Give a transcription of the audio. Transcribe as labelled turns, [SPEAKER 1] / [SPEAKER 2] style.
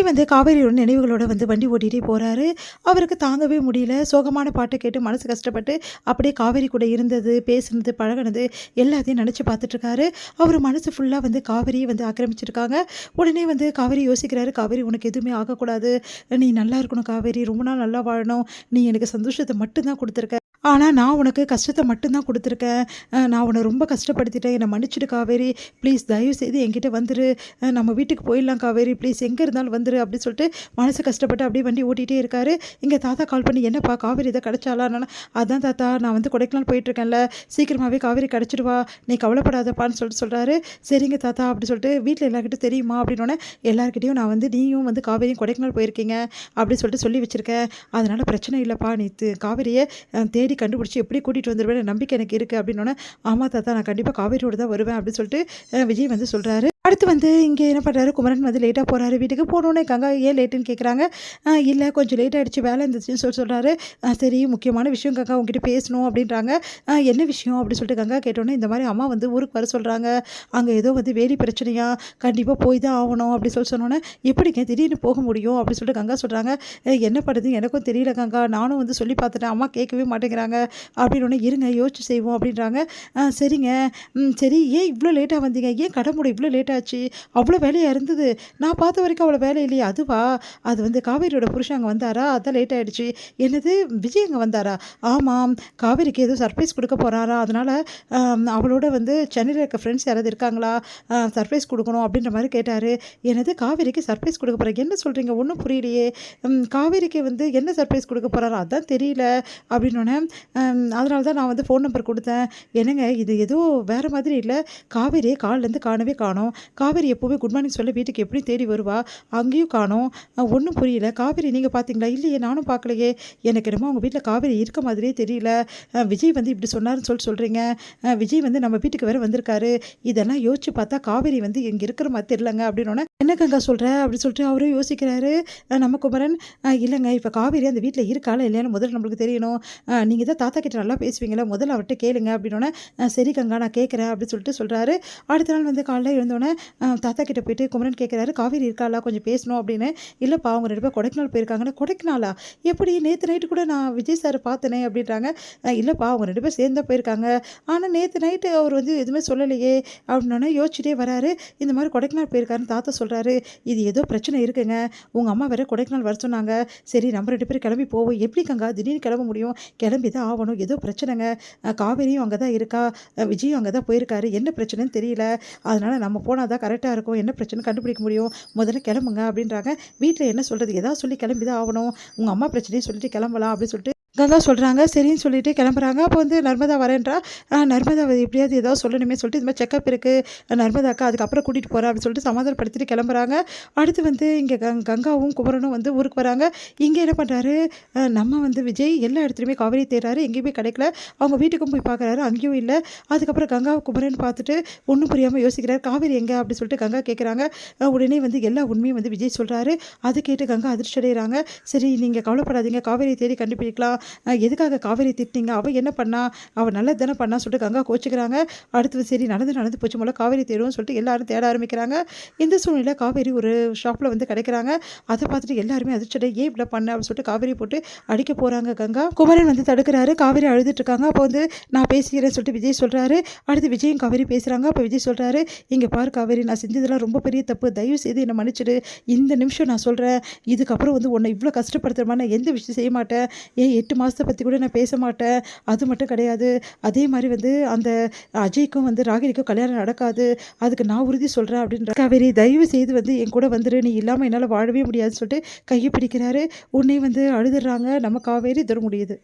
[SPEAKER 1] வந்து காவேரியோட நினைவுகளோட வந்து வண்டி ஓட்டிகிட்டே போகிறாரு. அவருக்கு தாங்கவே முடியல. சோகமான பாட்டை கேட்டு மனசு கஷ்டப்பட்டு அப்படியே காவேரி கூட இருந்தது, பேசுனது, பழகுனது எல்லாத்தையும் நினச்சி பார்த்துட்ருக்காரு. அவர் மனசு ஃபுல்லாக வந்து காவேரியை வந்து ஆக்கிரமிச்சிருக்காங்க. உடனே வந்து காவேரி யோசிக்கிறாரு, காவேரி உனக்கு எதுவுமே ஆகக்கூடாது, நீ நல்லா இருக்கணும் காவேரி, ரொம்ப நாள் நல்லா வாழணும், நீ எனக்கு சந்தோஷத்தை மட்டும்தான் கொடுத்துருக்க, ஆனா நான் உனக்கு கஷ்டத்த மட்டும் தான் குடுத்துருக்கேன். நான் உன்ன ரொம்ப கஷ்டப்படுத்திட்டேன். என்ன மன்னிச்சுடு காவேரி. ப்ளீஸ் தயவுசெய்து என்கிட்ட வந்துரு. நம்ம வீட்டுக்கு போயிடலாம் காவேரி. ப்ளீஸ் எங்கே இருந்தாலும் வந்துரு அப்படின்னு சொல்லிட்டு மனசு கஷ்டப்பட்டு அப்படியே வண்டி ஓட்டிகிட்டே இருக்காரு. இங்கே தாத்தா கால் பண்ணி என்னப்பா காவேரி இதை கிடச்சாலான்னு, அதான் தாத்தா நான் வந்து கொடைக்கானல் போயிட்டுருக்கேன்ல, சீக்கிரமாகவே காவேரி கிடச்சிடுவா, நீ கவலைப்படாதப்பான்னு சொல்லிட்டு சொல்கிறாரு. சரிங்க தாத்தா அப்படி சொல்லிட்டு வீட்டில் எல்லாருக்கிட்டும் தெரியுமா அப்படின்னோடனே, எல்லாருக்கிட்டையும் நான் வந்து நீயும் வந்து காவேரியும் கொடைக்கானல் போயிருக்கீங்க அப்படி சொல்லிட்டு சொல்லி வச்சுருக்கேன், அதனால் பிரச்சனை இல்லைப்பா, நீ காவேரியை தேடி கண்டுபிடிச்சி எப்படி கூட்டிகிட்டு வந்துடுவேன் நம்பிக்கை எனக்கு இருக்குது அப்படின்னோடனே, ஆமாம் தாத்தா நான் கண்டிப்பாக காவேரியோடு தான் வருவேன் அப்படின்னு சொல்லிட்டு விஜய் வந்து சொல்கிறாரு. அடுத்து வந்து இங்கே என்ன பண்ணுறாரு, குமரன் வந்து லேட்டாக போகிறாரு வீட்டுக்கு. போனோடனே கங்கா ஏன் லேட்டுன்னு கேட்குறாங்க. இல்லை கொஞ்சம் லேட் ஆகிடுச்சு, வேலை இருந்துச்சுன்னு சொல்கிறாரு. சரி முக்கியமான விஷயம் கங்கா உங்ககிட்ட பேசணும் அப்படின்றாங்க. என்ன விஷயம் அப்படின்னு சொல்லிட்டு கங்கா கேட்டோன்னே, இந்த மாதிரி அம்மா வந்து ஊருக்கு வர சொல்கிறாங்க, அங்கே ஏதோ வந்து வேலி பிரச்சனையா, கண்டிப்பாக போய் தான் ஆகணும் அப்படி சொன்னோன்னே, எப்படிங்க திடீர்னு போக முடியும் அப்படின்னு சொல்லிட்டு கங்கா சொல்கிறாங்க. என்ன பண்ணுறது எனக்கும் தெரியல கங்கா, நானும் வந்து சொல்லி பார்த்துட்டேன், அம்மா கேட்கவே மாட்டேங்கிறாங்க அப்படின்னு. இருங்க யோசிச்சு செய்வோம் அப்படின்றாங்க. சரிங்க, சரி ஏன் இவ்வளோ லேட்டாக வந்தீங்க, ஏன் கடை மூட இவ்வளோ லேட் ஆச்சு, அவ்வளோ வேலையாக இருந்தது, நான் பார்த்த வரைக்கும் அவ்வளோ வேலை இல்லையா, அதுவா அது வந்து காவேரியோட புருஷன் அங்கே வந்தாரா, அதான் லேட் ஆகிடுச்சு. என்னது விஜய் அங்கே வந்தாரா, ஆமாம் காவேரிக்கு ஏதோ சர்ப்ரைஸ் கொடுக்க போகிறாரா, அதனால் அவளோட வந்து சென்னையில் இருக்க ஃப்ரெண்ட்ஸ் யாராவது இருக்காங்களா, சர்ப்ரைஸ் கொடுக்கணும் அப்படின்ற மாதிரி கேட்டார். என்னது காவேரிக்கு சர்ப்ரைஸ் கொடுக்க போகிறாங்க, என்ன சொல்கிறீங்க ஒன்றும் புரியலையே, காவேரிக்கு வந்து என்ன சர்ப்ரைஸ் கொடுக்க போகிறாரா அதான் தெரியல அப்படின்னோடனே, அதனால தான் நான் வந்து ஃபோன் நம்பர் கொடுத்தேன். என்னங்க இது ஏதோ வேறு மாதிரி இல்லை, காவேரியை காலிலேருந்து காணவே காணோம், காவேரி எப்போவுமே குட் மார்னிங் சொல்ல வீட்டுக்கு எப்படி தேடி வருவா, அங்கேயும் காணோம், ஒன்றும் புரியல. காவேரி நீங்கள் பார்த்தீங்களா, இல்லையே நானும் பார்க்கலையே, எனக்கு என்னமோ அவங்க வீட்டில் காவேரி இருக்க மாதிரியே தெரியல, விஜய் வந்து இப்படி சொன்னார்னு சொல்கிறீங்க, விஜய் வந்து நம்ம வீட்டுக்கு வேறு வந்திருக்காரு, இதெல்லாம் யோசிச்சு பார்த்தா காவேரி வந்து இங்கே இருக்கிற மாதிரி தெரியலங்க அப்படின்னோடனே, என்ன கங்கா சொல்கிற அப்படின்னு சொல்லிட்டு அவரும் யோசிக்கிறாரு. நம்ம குமரன், இல்லைங்க இப்போ காவேரி அந்த வீட்டில் இருக்காளா இல்லையான்னு முதல்ல நம்மளுக்கு தெரியணும், நீங்கள் தான் தாத்தா கிட்ட நல்லா பேசுவீங்களா, முதல்ல அவர்கிட்ட கேளுங்க அப்படின்னோடனே, சரி கங்கா நான் கேட்குறேன் அப்படின்னு சொல்லிட்டு சொல்கிறாரு. அடுத்த நாள் வந்து காலையில் எழுந்தோடனே தாத்தா கிட்ட போயிட்டு குமரன் கேட்குறாரு, காவேரி இருக்காளா கொஞ்சம் பேசணும் அப்படின்னு. இல்லைப்பா அவங்க 2 பேர் கொடைக்கானல் போயிருக்காங்கன்னு. கொடைக்கானலா, எப்படி நேற்று நைட்டு கூட நான் விஜய் சார் பார்த்தனே அப்படின்றாங்க. இல்லைப்பா அவங்க 2 பேர் சேர்ந்து தான் போயிருக்காங்க, ஆனால் நேற்று நைட்டு அவர் வந்து எதுவுமே சொல்லலையே அப்படின்னோடனே யோசிச்சுட்டே வராரு. இந்த மாதிரி கொடைக்கானல் போயிருக்காருன்னு தாத்தா சொல்கிறாரு, இது ஏதோ பிரச்சனை இருக்குங்க, உங்கள் அம்மா வேறு கொடைக்கானல் வர சொன்னாங்க, சரி நம்ம 2 பேரும் கிளம்பி போவோம், எப்படி கங்கா திடீர்னு கிளம்ப முடியும், கிளம்பி தான் ஆகணும், ஏதோ பிரச்சனைங்க, காவேரியும் அங்கே தான் இருக்கா, விஜயும் அங்கே தான் போயிருக்காரு, என்ன பிரச்சனைன்னு தெரியல, அதனால் நம்ம போனால் தான் கரெக்டாக இருக்கும், என்ன பிரச்சனை கண்டுபிடிக்க முடியும், முதல்ல கிளம்புங்க அப்படின்றாங்க. வீட்டில் என்ன சொல்கிறது, ஏதாவது சொல்லி கிளம்பி தான் ஆகணும், உங்கள் அம்மா பிரச்சனையை சொல்லிட்டு கிளம்பலாம் அப்படின்னு சொல்லிட்டு கங்கா சொல்கிறாங்க. சரின்னு சொல்லிட்டு கிளம்புறாங்க. அப்போ வந்து நர்மதா வரேன்றா. நர்மதா எப்படியாவது ஏதாவது சொல்லணுமே சொல்லிட்டு இது மாதிரி செக்கப் இருக்குது நர்மதாக்கா, அதுக்கப்புறம் கூட்டிகிட்டு போகிறேன் அப்படின்னு சொல்லிட்டு சமாதானப்படுத்திட்டு கிளம்புறாங்க. அடுத்து வந்து இங்கே கங்காவும் குமரனும் வந்து ஊருக்கு வராங்க. இங்கே என்ன பண்ணுறாரு, நம்ம வந்து விஜய் எல்லா இடத்துலையுமே காவேரி தேடுறாரு, எங்கேயுமே கிடைக்கல, அவங்க வீட்டுக்கும் போய் பார்க்குறாரு, அங்கேயும் இல்லை. அதுக்கப்புறம் கங்கா குமரன் பார்த்துட்டு ஒன்றும் புரியாமல் யோசிக்கிறார், காவேரி எங்கே அப்படின்னு சொல்லிட்டு கங்கா கேட்குறாங்க. உடனே வந்து எல்லா உண்மையும் வந்து விஜய் சொல்கிறாரு. அதை கேட்டு கங்கா அதிர்ச்சி அடைகிறாங்க. சரி நீங்கள் கவலைப்படாதீங்க, காவேரி தேடி கண்டுபிடிக்கலாம், எதுக்காக காவேரி திட்டிங்க, அவள் என்ன பண்ணா, அவள் நல்லது தானே பண்ணா சொல்லிட்டு கங்கா கோச்சிக்கிறாங்க. அடுத்தது சரி நடந்து போச்சு போல காவேரி தேடுவோம்னு சொல்லிட்டு எல்லாரும் தேட ஆரம்பிக்கிறாங்க. இந்த சூழ்நிலை காவேரி ஒரு ஷாப்பில் வந்து கிடைக்கிறாங்க. அதை பார்த்துட்டு எல்லாருமே அதிர்ச்சியை ஏன் இப்படி பண்ண அப்படின்னு சொல்லிட்டு காவேரி போட்டு அடிக்க போகிறாங்க. கங்கா குமரன் வந்து தடுக்கிறாரு. காவேரி அழுதுட்டு இருக்காங்க. அப்போ வந்து நான் பேசிக்கிறேன்னு சொல்லிட்டு விஜய் சொல்கிறாரு. அடுத்து விஜயும் காவேரி பேசுகிறாங்க. அப்போ விஜய் சொல்கிறாரு, இங்கே பாரு காவேரி, நான் செஞ்சதெல்லாம் ரொம்ப பெரிய தப்பு, தயவு செய்து என்னை மன்னிச்சிடு, இந்த நிமிஷம் நான் சொல்கிறேன், இதுக்கப்புறம் வந்து உன்னை இவ்வளோ கஷ்டப்படுத்துற மாதிரி நான் எந்த விஷயம் செய்ய மாட்டேன், 8 மாதத்தை பற்றி கூட நான் பேச மாட்டேன், அது மட்டும் கிடையாது, அதே மாதிரி வந்து அந்த அஜய்க்கும் வந்து ராகினிக்கும் கல்யாணம் நடக்காது, அதுக்கு நான் உறுதி சொல்கிறேன் அப்படின்ற. காவேரி தயவு செய்து வந்து என் கூட வந்துரு, நீ இல்லாமல் என்னால் வாழவே முடியாதுன்னு சொல்லிட்டு கையை பிடிக்கிறாரு. உடனே வந்து அழுதுடுறாங்க நம்ம காவேரி. தர முடியுது.